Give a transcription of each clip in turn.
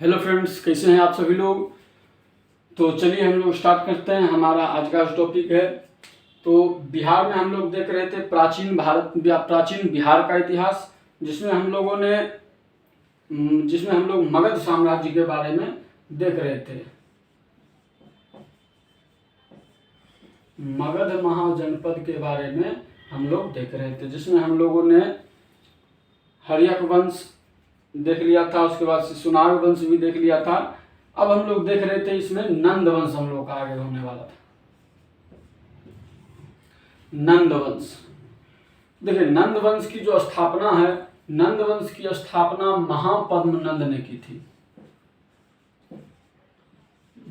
Hello friends, कैसे हैं आप सभी लोग। तो चलिए हम लोग स्टार्ट करते हैं। हमारा आज का टॉपिक है, तो बिहार में हम लोग देख रहे थे प्राचीन बिहार का इतिहास, जिसमें हम लोग मगध साम्राज्य के बारे में देख रहे थे। मगध महाजनपद के बारे में हम लोग देख रहे थे, जिसमें हम लोगों ने हर्यक वंश देख लिया था, उसके बाद से सुनाग वंश भी देख लिया था। अब हम लोग देख रहे थे इसमें नंद वंश हम लोग का आगे होने वाला था। नंद वंश, देखिए नंद वंश की जो स्थापना है, नंद वंश की स्थापना महापद्म नंद ने की थी।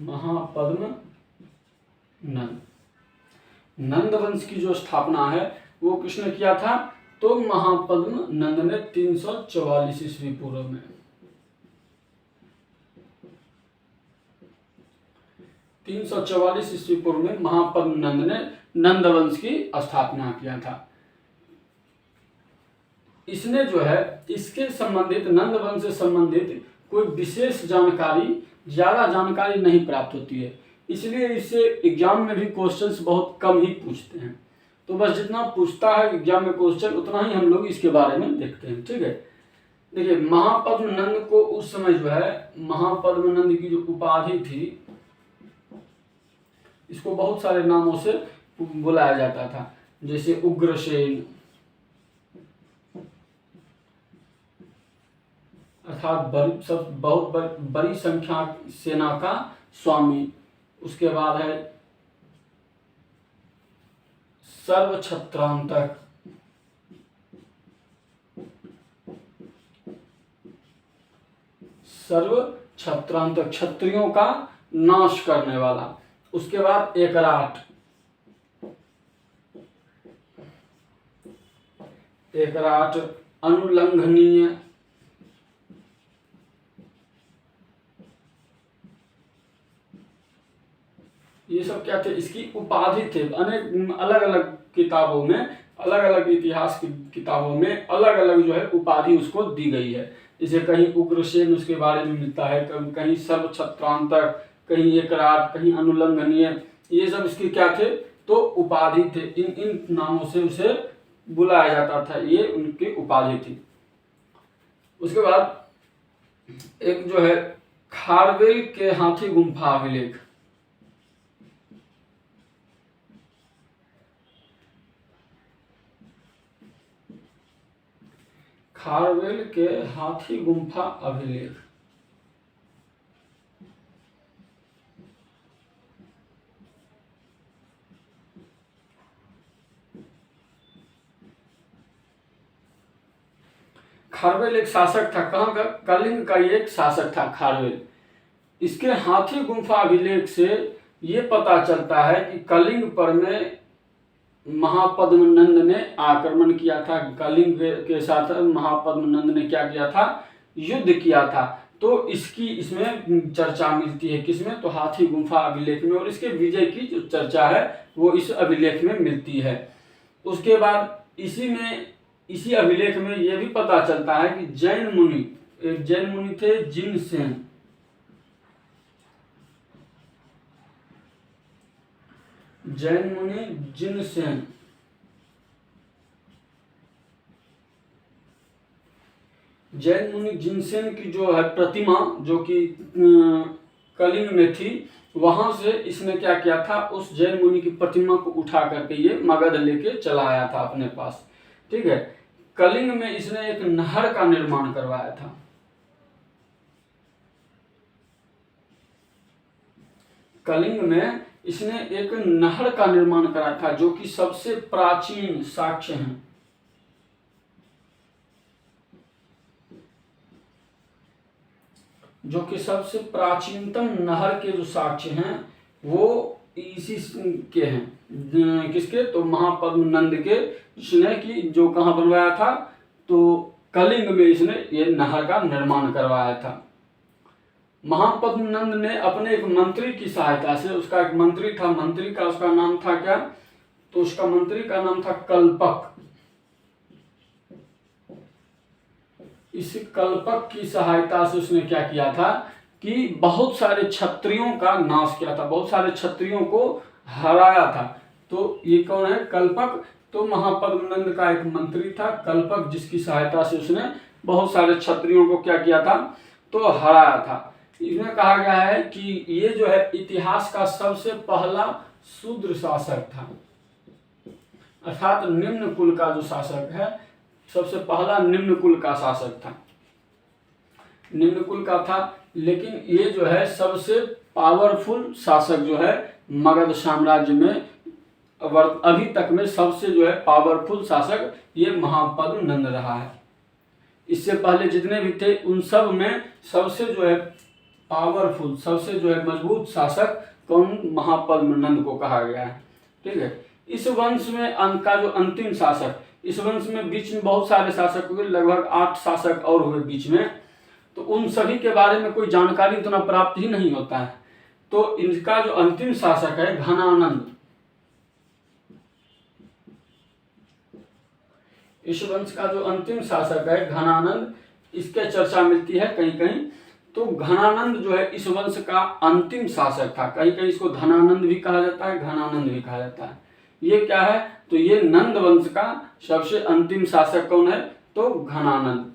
महापद्म नंद, नंद वंश की जो स्थापना है वो किसने किया था? तो महापद्म नंद ने 344 ईस्वी पूर्व में, 344 ईस्वी पूर्व में महापद्म नंद ने नंद वंश की स्थापना किया था। इसने जो है इसके संबंधित, नंद वंश से संबंधित कोई विशेष जानकारी, ज्यादा जानकारी नहीं प्राप्त होती है, इसलिए इससे एग्जाम में भी क्वेश्चंस बहुत कम ही पूछते हैं। तो बस जितना पूछता है एग्जाम में क्वेश्चन, उतना ही हम लोग इसके बारे में देखते हैं। ठीक है, देखिए महापद्म नंद को उस समय जो है, महापद्म नंद की जो उपाधि थी, इसको बहुत सारे नामों से बुलाया जाता था, जैसे उग्रसेन अर्थात बहुत बड़ी संख्या सेना का स्वामी। उसके बाद है सर्वछत्रांतक, सर्वछत्रांतक क्षत्रियों का नाश करने वाला। उसके बाद एकराट, एकराट अनुल्लंघनीय, ये सब क्या थे? इसकी उपाधि थे। अनेक अलग अलग किताबों में, अलग अलग इतिहास की किताबों में अलग अलग जो है उपाधि उसको दी गई है। जैसे कहीं उग्रसेन उसके बारे में मिलता है, कहीं सर्वछत्रांतक, कहीं एकराट, कहीं अनुल्लंघनीय, ये सब इसके क्या थे? तो उपाधि थे। इन नामों से उसे बुलाया जाता था, ये उनकी उपाधि थी। उसके बाद एक जो है खारवेल के हाथी गुम्फा अभिलेख, खारवेल के हाथी गुम्फा अभिलेख, खारवेल एक शासक था। कहाँ का? कलिंग का ये एक शासक था खारवेल। इसके हाथी गुम्फा अभिलेख से ये पता चलता है कि कलिंग पर में महापद्म नंद ने आक्रमण किया था। कलिंग के साथ महापद्म नंद ने क्या किया था? युद्ध किया था। तो इसकी इसमें चर्चा मिलती है, किसमें? तो हाथी गुम्फा अभिलेख में, और इसके विजय की जो चर्चा है वो इस अभिलेख में मिलती है। उसके बाद इसी अभिलेख में यह भी पता चलता है कि एक जैन मुनि थे जिनसेन, जैन मुनि जिनसेन, जैन मुनि जिनसेन की जो है प्रतिमा, जो कि कलिंग में थी, वहां से इसने क्या किया था? उस जैन मुनि की प्रतिमा को उठा करके ये मगध लेके चला आया था अपने पास। ठीक है, कलिंग में इसने एक नहर का निर्माण करवाया था। कलिंग में इसने एक नहर का निर्माण कराया था, जो कि सबसे प्राचीन साक्ष्य हैं। जो कि सबसे प्राचीनतम नहर के जो साक्ष्य हैं वो इसी के हैं। किसके? तो महापद्म नंद के, इसने की जो कहाँ बनवाया था? तो कलिंग में इसने ये नहर का निर्माण करवाया था। महापद्म नंद ने अपने एक मंत्री की सहायता से, उसका एक मंत्री था, मंत्री का उसका नाम था क्या? तो उसका मंत्री का नाम था कल्पक। इस कल्पक की सहायता से उसने क्या किया था कि बहुत सारे क्षत्रियों का नाश किया था, बहुत सारे क्षत्रियों को हराया था। तो ये कौन है? कल्पक। तो महापद्म नंद का एक मंत्री था कल्पक, जिसकी सहायता से उसने बहुत सारे क्षत्रियों को क्या किया था? तो हराया था। इसमें कहा गया है कि ये जो है इतिहास का सबसे पहला शूद्र शासक था, अर्थात निम्न कुल का जो शासक है, सबसे पहला निम्न कुल का शासक था, निम्न कुल का था। लेकिन ये जो है सबसे पावरफुल शासक जो है मगध साम्राज्य में अभी तक में सबसे जो है पावरफुल शासक ये महापद्म नंद रहा है। इससे पहले जितने भी थे उन सब में सबसे जो है पावरफुल, सबसे जो है मजबूत शासक कौन? महापद्म नंद को कहा गया है। ठीक है। इस वंश में का जो अंतिम शासक, इस वंश में बीच में बहुत सारे शासक हुए, लगभग 8 शासक और हुए बीच में, तो उन सभी के बारे में कोई जानकारी उतना प्राप्त ही नहीं होता है। तो इनका जो अंतिम शासक है घनानंद, इस वंश का जो अंतिम शासक है घनानंद, इसके चर्चा मिलती है कहीं कहीं। तो घनानंद जो है इस वंश का अंतिम शासक था, कहीं कहीं इसको धनानंद भी कहा जाता है, घनानंद भी कहा जाता है। ये क्या है? तो ये नंद वंश का सबसे अंतिम शासक कौन है? तो घनानंद।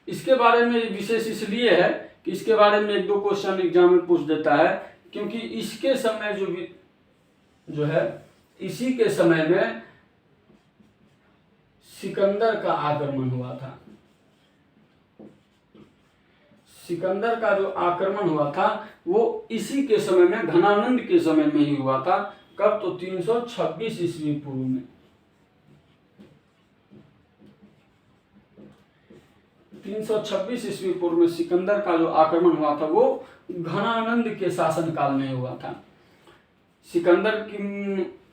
इसके बारे में विशेष इसलिए है कि इसके बारे में 1-2 क्वेश्चन एग्जाम में पूछ देता है, क्योंकि इसके समय जो है इसी के समय में सिकंदर का आक्रमण हुआ था। सिकंदर का जो आक्रमण हुआ था वो इसी के समय में, घनानंद के समय में ही हुआ था। कब? तो 326 ईस्वी पूर्व में। 326 ईस्वी पूर्व में सिकंदर का जो आक्रमण हुआ था वो घनानंद के शासन काल में हुआ था। सिकंदर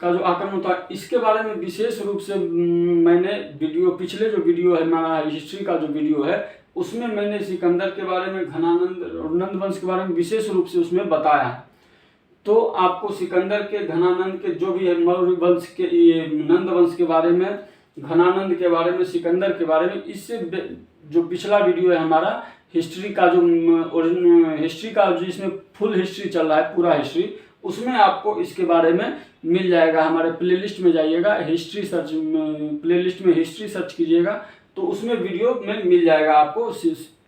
का जो आक्रमण था इसके बारे में विशेष रूप से मैंने वीडियो, पिछले जो वीडियो है हमारा हिस्ट्री का जो वीडियो है, उसमें मैंने सिकंदर के बारे में, घनानंद और नंद वंश के बारे में विशेष रूप से उसमें बताया है। तो आपको सिकंदर के, घनानंद के जो भी है, मौर्य वंश के, ये नंद वंश के बारे में, घनानंद के बारे में, सिकंदर के बारे में, इससे जो पिछला वीडियो है हमारा हिस्ट्री का, जो हिस्ट्री का जिसमें फुल हिस्ट्री चल रहा है, पूरा हिस्ट्री, उसमें आपको इसके बारे में मिल जाएगा। हमारे प्लेलिस्ट में जाइएगा, हिस्ट्री सर्च प्लेलिस्ट में हिस्ट्री सर्च कीजिएगा तो उसमें वीडियो में मिल जाएगा आपको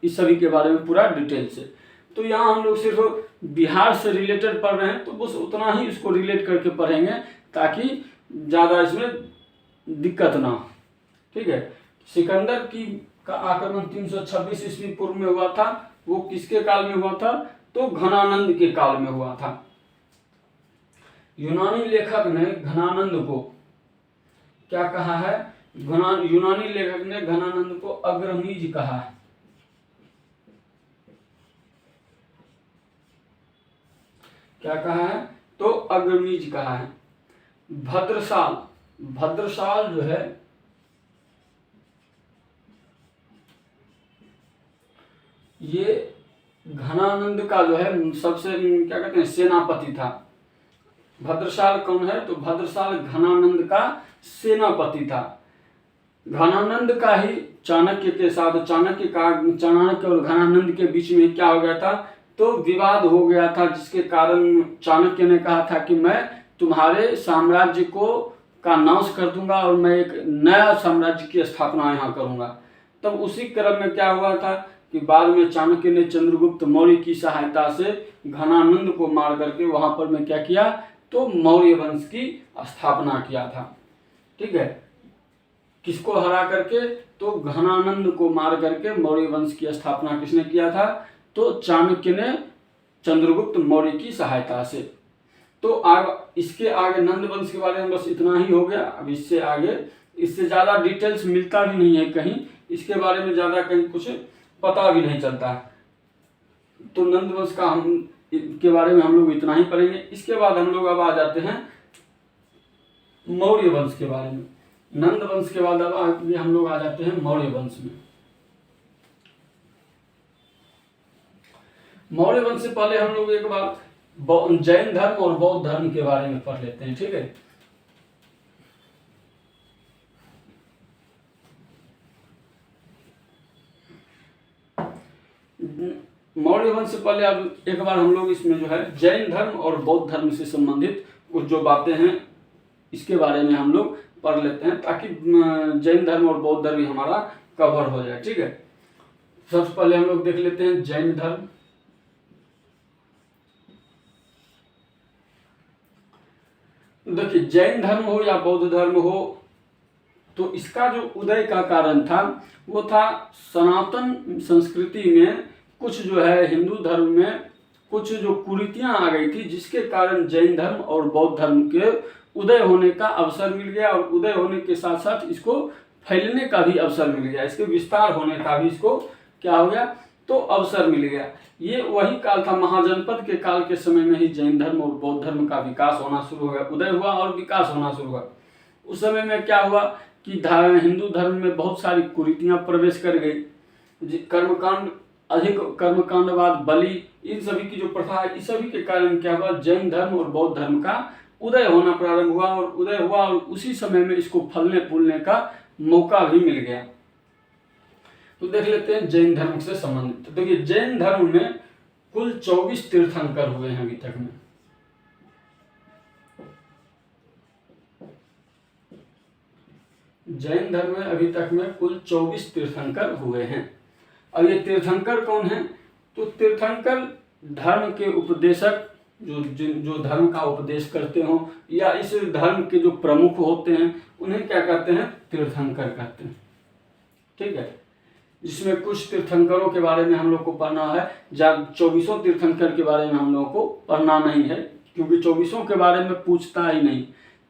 इस सभी के बारे में पूरा डिटेल से। तो यहाँ हम लोग सिर्फ बिहार से रिलेटेड पढ़ रहे हैं तो बस उतना ही इसको रिलेट करके पढ़ेंगे ताकि ज़्यादा इसमें दिक्कत ना हो। ठीक है। सिकंदर का आक्रमण 326 ईस्वी पूर्व में हुआ था। वो किसके काल में हुआ था? तो घनानंद के काल में हुआ था। यूनानी लेखक ने घनानंद को क्या कहा है? यूनानी लेखक ने घनानंद को अग्रमीज कहा है। क्या कहा है? तो अग्रमीज कहा है। भद्रशाल जो है ये घनानंद का जो है सबसे क्या कहते हैं, सेनापति था। भद्रशाल कौन है? तो भद्रशाल घनानंद का सेनापति था। घनानंद का ही चाणक्य के साथ, चाणक्य और घनानंद के बीच में क्या हो गया था? तो विवाद हो गया था, जिसके कारण चाणक्य ने कहा था कि मैं तुम्हारे साम्राज्य का नाश कर दूंगा और मैं एक नया साम्राज्य की स्थापना यहाँ करूंगा। तब उसी क्रम में क्या हुआ था कि बाद में चाणक्य ने चंद्रगुप्त मौर्य की सहायता से घनानंद को मार करके वहां पर मैं क्या किया? तो मौर्य वंश की स्थापना किया था। ठीक है। किसको हरा करके? तो घनानंद को मार करके मौर्य वंश की स्थापना किसने किया था? तो चाणक्य ने चंद्रगुप्त मौर्य की सहायता से। तो इसके आगे नंद वंश के बारे में बस इतना ही हो गया। अब इससे आगे, इससे ज्यादा डिटेल्स मिलता भी नहीं है कहीं, इसके बारे में ज्यादा कहीं कुछ पता भी नहीं चलता है। तो नंद वंश के बारे में हम लोग इतना ही पढ़ेंगे। इसके बाद हम लोग अब आ जाते हैं मौर्य वंश के बारे में। नंद वंश के बाद अब हम लोग आ जाते हैं मौर्य वंश में। मौर्य वंश से पहले हम लोग एक बार जैन धर्म और बौद्ध धर्म के बारे में पढ़ लेते हैं। ठीक है। मौर्य वंश से पहले अब एक बार हम लोग इसमें जो है जैन धर्म और बौद्ध धर्म से संबंधित कुछ जो बातें हैं इसके बारे में हम लोग पढ़ लेते हैं, ताकि जैन धर्म और बौद्ध धर्म हमारा कवर हो जाए। ठीक है, सबसे पहले हम लोग देख लेते हैं जैन धर्म। देखिए, जैन धर्म हो या बौद्ध धर्म हो, तो इसका जो उदय का कारण था वो था सनातन संस्कृति में कुछ जो है हिंदू धर्म में कुछ जो कुरीतियां आ गई थी, जिसके कारण जैन धर्म और बौद्ध धर्म के उदय होने का अवसर मिल गया, और उदय होने के साथ साथ इसको फैलने का भी अवसर मिल गया, इसके विस्तार होने का भी इसको क्या हो गया, तो अवसर मिल गया। ये वही काल था, महाजनपद के काल के समय में ही जैन धर्म और बौद्ध धर्म का विकास होना शुरू हो गया, उदय हुआ और विकास होना शुरू हुआ। उस समय में क्या हुआ कि हिंदू धर्म में बहुत सारी कुरीतियां प्रवेश कर गई, कर्मकांड, अधिक कर्मकांडवाद, बलि, इन सभी की जो प्रथा है, इस सभी के कारण क्या हुआ, जैन धर्म और बौद्ध धर्म का उदय होना प्रारंभ हुआ, और उदय हुआ और उसी समय में इसको फलने फूलने का मौका भी मिल गया। तो देख लेते हैं जैन धर्म से संबंधित। तो देखिए, जैन धर्म में कुल 24 तीर्थंकर हुए हैं अभी तक में। जैन धर्म में अभी तक में कुल 24 तीर्थंकर हुए हैं। अब ये तीर्थंकर कौन है, तो तीर्थंकर धर्म के उपदेशक, जो धर्म का उपदेश करते हो, या इस धर्म के जो प्रमुख होते हैं, उन्हें क्या कहते हैं, तीर्थंकर कहते हैं। ठीक है, जिसमें कुछ तीर्थंकरों के बारे में हम लोग को पढ़ना है, 24 तीर्थंकर के बारे में हम लोगों को पढ़ना नहीं है, क्योंकि 24 के बारे में पूछता ही नहीं।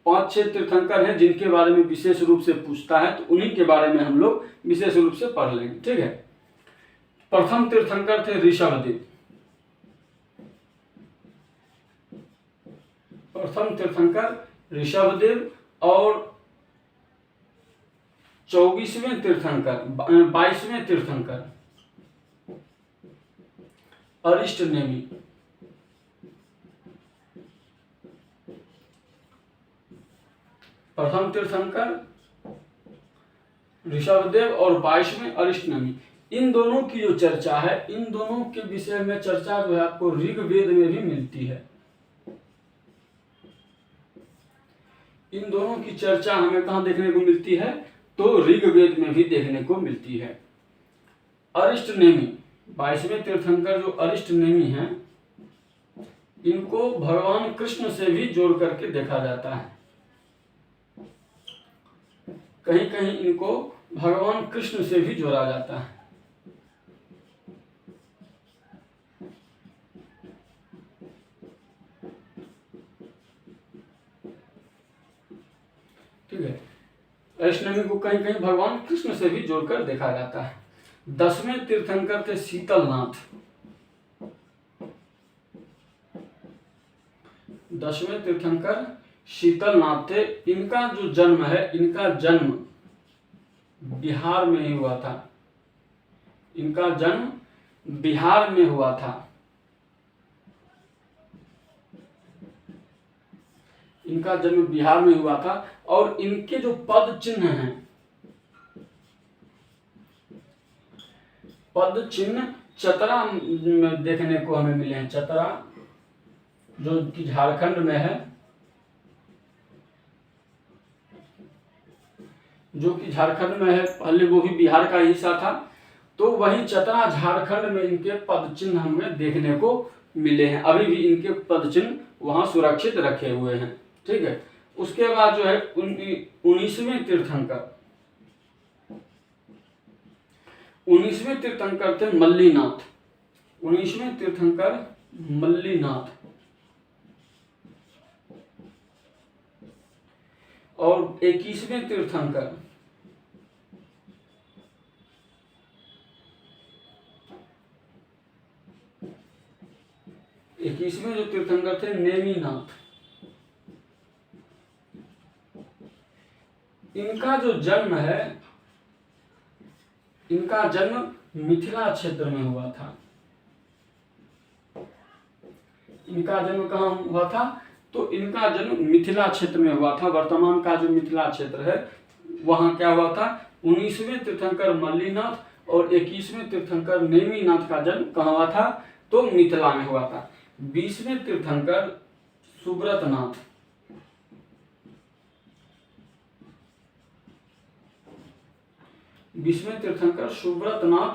5-6 तीर्थंकर हैं जिनके बारे में विशेष रूप से पूछता है, तो उन्हीं के बारे में हम लोग विशेष रूप से पढ़ लेंगे। ठीक है, प्रथम तीर्थंकर थे ऋषभदेव। प्रथम तीर्थंकर ऋषभदेव, और 24वें तीर्थंकर, 22वें तीर्थंकर अरिष्टनेमि। प्रथम तीर्थंकर ऋषभदेव और 22वें अरिष्टनेमि। इन दोनों की जो चर्चा है, इन दोनों के विषय में चर्चा जो है आपको ऋग्वेद में भी मिलती है। इन दोनों की चर्चा हमें कहाँ देखने को मिलती है, तो ऋग्वेद में भी देखने को मिलती है। अरिष्टनेमि, 22वें तीर्थंकर जो अरिष्टनेमि हैं, इनको भगवान कृष्ण से भी जोड़ करके देखा जाता है। कहीं कहीं इनको भगवान कृष्ण से भी जोड़ा जाता है। ठीक है, अरिष्टनेमि को कहीं कहीं भगवान कृष्ण से भी जोड़कर देखा जाता है। 10वें तीर्थंकर थे शीतलनाथ। 10वें तीर्थंकर शीतलनाथ थे। इनका जो जन्म है, इनका जन्म बिहार में ही हुआ था। इनका जन्म बिहार में हुआ था। इनका जन्म बिहार में हुआ था, और इनके जो पद चिन्ह हैं, पद चिन्ह चतरा में देखने को हमें मिले हैं। चतरा जो कि झारखंड में है, जो कि झारखंड में है, पहले वो भी बिहार का हिस्सा था, तो वहीं चतरा झारखंड में इनके पद चिन्ह हमें देखने को मिले हैं। अभी भी इनके पद चिन्ह वहां सुरक्षित रखे हुए हैं। ठीक है, उसके बाद जो है 19वें तीर्थंकर, 19वें तीर्थंकर थे मल्लीनाथ। 19वें तीर्थंकर मल्लीनाथ, और 21वें तीर्थंकर, 21वें जो तीर्थंकर थे नेमिनाथ। इनका जो जन्म है, इनका जन्म मिथिला क्षेत्र में हुआ था। इनका जन्म कहाँ हुआ था, तो इनका जन्म मिथिला क्षेत्र में हुआ था। वर्तमान का जो मिथिला क्षेत्र है, वहां क्या हुआ था, 19वें तीर्थंकर मल्लीनाथ और 21वें तीर्थंकर नेमिनाथ का जन्म कहाँ हुआ था? तो मिथिला में हुआ था। 20वें तीर्थंकर सुब्रतनाथ, 20वें तीर्थंकर सुब्रतनाथ,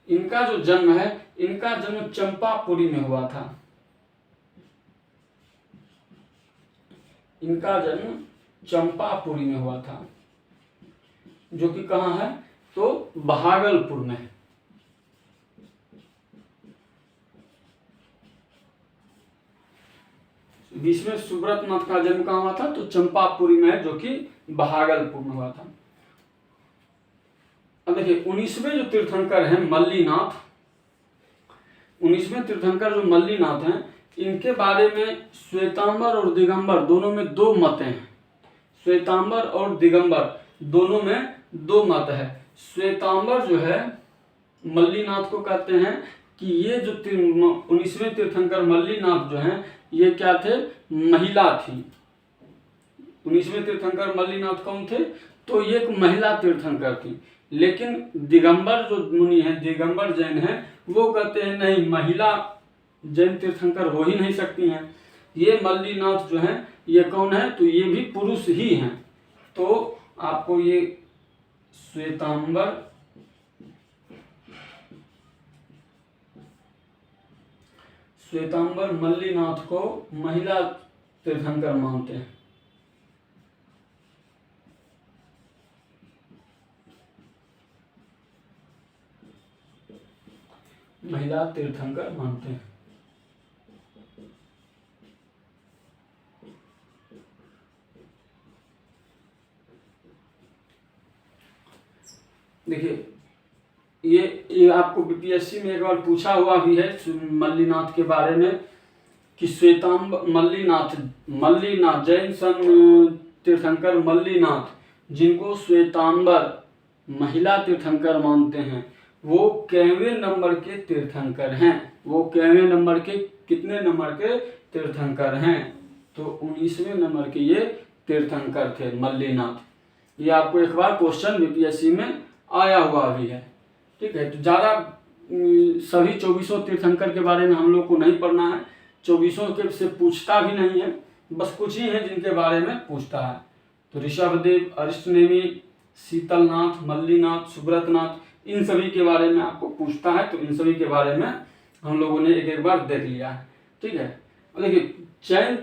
इनका जो जन्म है, इनका जन्म चंपापुरी में हुआ था। इनका जन्म चंपापुरी में हुआ था, जो कि कहाँ है? तो भागलपुर में है। 20वें सुब्रतनाथ का जन्म कहाँ हुआ था? तो चंपापुरी में है, जो कि भागलपुर में हुआ था। अब देखिए 19वें जो तीर्थंकर हैं मल्लीनाथ, 19वें तीर्थंकर जो मल्लीनाथ हैं, इनके बारे में श्वेतांबर और दिगंबर दोनों में दो मत हैं। श्वेतांबर और दिगंबर दोनों में दो मत है। श्वेतांबर जो है मल्लीनाथ को कहते हैं कि ये जो 19वें तीर्थंकर मल्लीनाथ जो हैं, ये क्या थे? महिला थी। 19वें तीर्थंकर मल्लीनाथ कौन थे? तो ये एक महिला तीर्थंकर थी। लेकिन दिगंबर जो मुनि हैं, दिगंबर जैन हैं, वो कहते हैं नहीं, महिला जैन तीर्थंकर हो ही नहीं सकती हैं। ये मल्लीनाथ जो हैं, ये कौन है? तो ये भी पुरुष ही हैं। तो आपको ये श्वेतांबर मल्लीनाथ को महिला तीर्थंकर मानते हैं। महिला तीर्थंकर मानते हैं। देखिए ये आपको बीपीएससी में एक बार पूछा हुआ भी है मल्लीनाथ के बारे में कि श्वेतांबर मल्लीनाथ जैन तीर्थंकर मल्लीनाथ, जिनको श्वेतांबर महिला तीर्थंकर मानते हैं, वो कैवें नंबर के तीर्थंकर हैं? वो कैवें नंबर के, कितने नंबर के तीर्थंकर हैं? तो 19वें नंबर के ये तीर्थंकर थे मल्लीनाथ। ये आपको एक बार क्वेश्चन बीपीएससी में आया हुआ भी है। ठीक है, तो ज़्यादा सभी 24 तीर्थंकर के बारे में हम लोग को नहीं पढ़ना है। 24 के से पूछता भी नहीं है, बस कुछ ही है जिनके बारे में पूछता है। तो ऋषभदेव, अरिष्टनेमि, शीतलनाथ, मल्लीनाथ, सुब्रतनाथ, इन सभी के बारे में आपको पूछता है। तो इन सभी के बारे में हम लोगों ने एक बार देख लिया है। ठीक है, देखिए जैन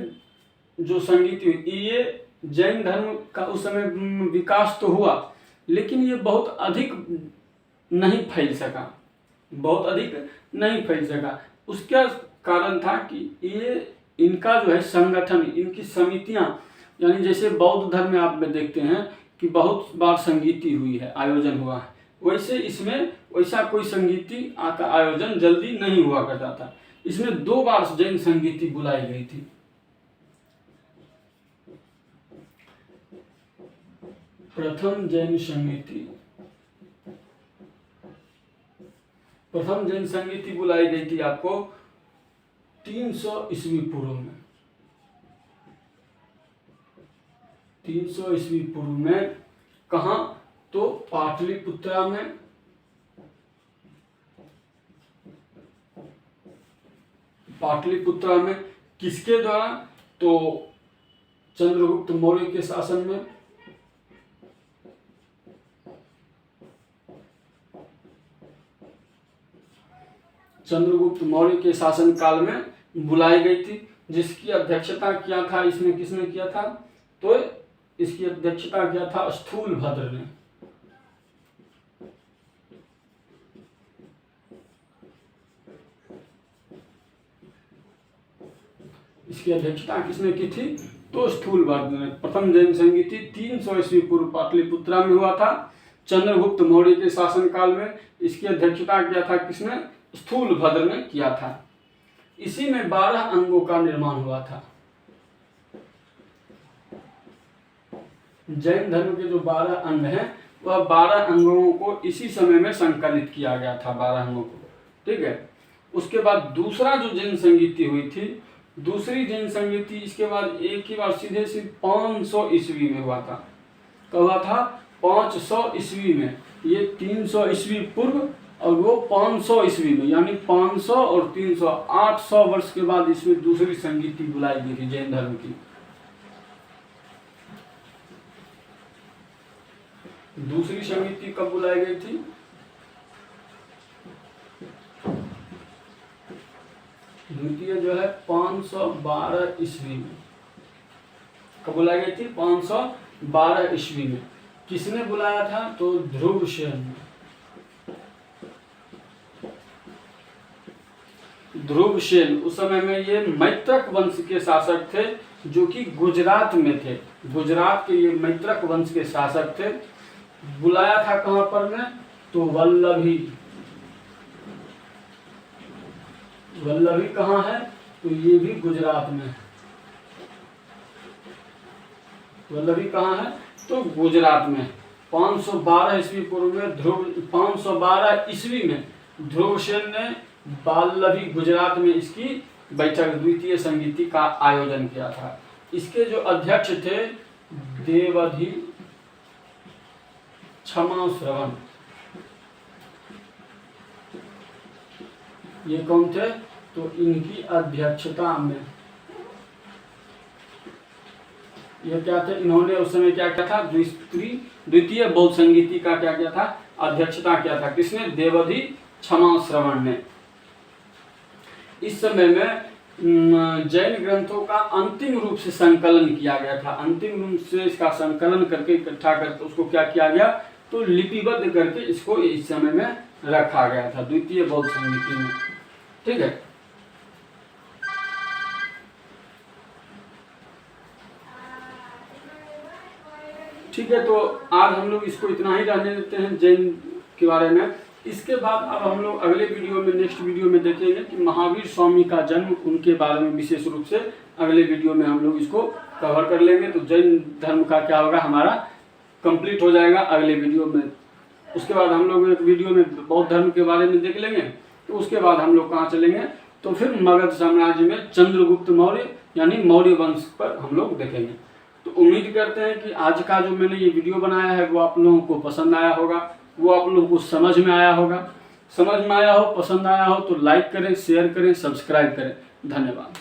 जो संगीत हुई, ये जैन धर्म का उस समय विकास तो हुआ, लेकिन ये बहुत अधिक नहीं फैल सका, बहुत अधिक नहीं फैल सका। उसका कारण था कि ये इनका जो है संगठन, इनकी समितियां, यानी जैसे बौद्ध धर्म में आप में देखते हैं कि बहुत बार संगीति हुई है, आयोजन हुआ है, वैसे इसमें वैसा कोई संगीति का आयोजन जल्दी नहीं हुआ करता था। इसमें 2 बार जैन संगीति बुलाई गई थी। प्रथम जैन संगीति बुलाई गई थी आपको 300 ईस्वी पूर्व में। 300 ईस्वी पूर्व में कहाँ? तो पाटलिपुत्रा में। पाटलिपुत्रा में किसके द्वारा? तो चंद्रगुप्त मौर्य के शासन में। चंद्रगुप्त मौर्य के शासन काल में बुलाई गई थी, जिसकी अध्यक्षता किया था, इसमें किसने किया था? तो इसकी अध्यक्षता किया था स्थूलभद्र ने। इसकी अध्यक्षता किसने की थी? तो स्थूलभद्र ने। प्रथम जैन संगीति 300 ईस्वी पूर्व पाटलिपुत्रा में हुआ था, चंद्रगुप्त मौर्य के शासन काल में। इसकी अध्यक्षता किया था किसने? स्थूलभद्र ने किया था। इसी में 12 अंगों का निर्माण हुआ था। जैन धर्म के जो 12 अंग हैं, वह 12 अंगों को इसी समय में संकलित किया गया था, 12 अंगों को। ठीक है, उसके बाद दूसरा जो जैन संगीति हुई थी, दूसरी जैन संगीति इसके बाद एक ही बार सीधे 500 ईस्वी में हुआ था। कब हुआ था? 500 ईस्वी में। ये 300 ईस्वी पूर्व और वो 500 ईस्वी में, यानी 500 और 300 800 वर्ष के बाद इसमें दूसरी संगीति बुलाई गई थी जैन धर्म की। दूसरी संगीति कब बुलाई गई थी? द्वितीय जो है 512 ईस्वी में। कब बुलाई गई थी? 512 ईस्वी में। किसने बुलाया था? तो ध्रुवसेन ने। ध्रुवसेन उस समय में ये मैत्रक वंश के शासक थे, जो कि गुजरात में थे। गुजरात के ये मैत्रक वंश के शासक थे। बुलाया था कहां पर ने? तो वल्लभी। वल्लभी कहाँ है? तो ये भी गुजरात में है। वल्लभी कहाँ है? तो गुजरात में। 512 ईस्वी पूर्व में 512 ईस्वी में ध्रुवसेन ने वल्लभी गुजरात में इसकी बैठक द्वितीय संगीति का आयोजन किया था। इसके जो अध्यक्ष थे देवधि क्षमा श्रवण। ये कौन थे? तो इनकी अध्यक्षता में ये क्या थे? इन्होंने उस समय क्या किया था? द्वितीय बौद्ध संगीति का क्या किया था? अध्यक्षता किया था। किसने? देवधि क्षमा श्रवण ने। इस समय में जैन ग्रंथों का अंतिम रूप से संकलन किया गया था। अंतिम रूप से इसका संकलन करके इकट्ठा करके उसको क्या किया गया? तो लिपिबद्ध करके इसको इस समय में रखा गया था द्वितीय बौद्ध संगीति में। ठीक है। ठीक है, तो आज हम लोग इसको इतना ही रहने देते हैं जैन के बारे में। इसके बाद अब हम लोग अगले वीडियो में, नेक्स्ट वीडियो में देखेंगे कि महावीर स्वामी का जन्म, उनके बारे में विशेष रूप से अगले वीडियो में हम लोग इसको कवर कर लेंगे। तो जैन धर्म का क्या होगा, हमारा कंप्लीट हो जाएगा अगले वीडियो में। उसके बाद हम लोग एक वीडियो में बौद्ध धर्म के बारे में देख लेंगे। तो उसके बाद हम लोग कहाँ चलेंगे? तो फिर मगध साम्राज्य में चंद्रगुप्त मौर्य यानी मौर्य वंश पर हम लोग देखेंगे। तो उम्मीद करते हैं कि आज का जो मैंने ये वीडियो बनाया है वो आप लोगों को पसंद आया होगा, वो आप लोगों को समझ में आया होगा। समझ में आया हो, पसंद आया हो तो लाइक करें, शेयर करें, सब्सक्राइब करें। धन्यवाद।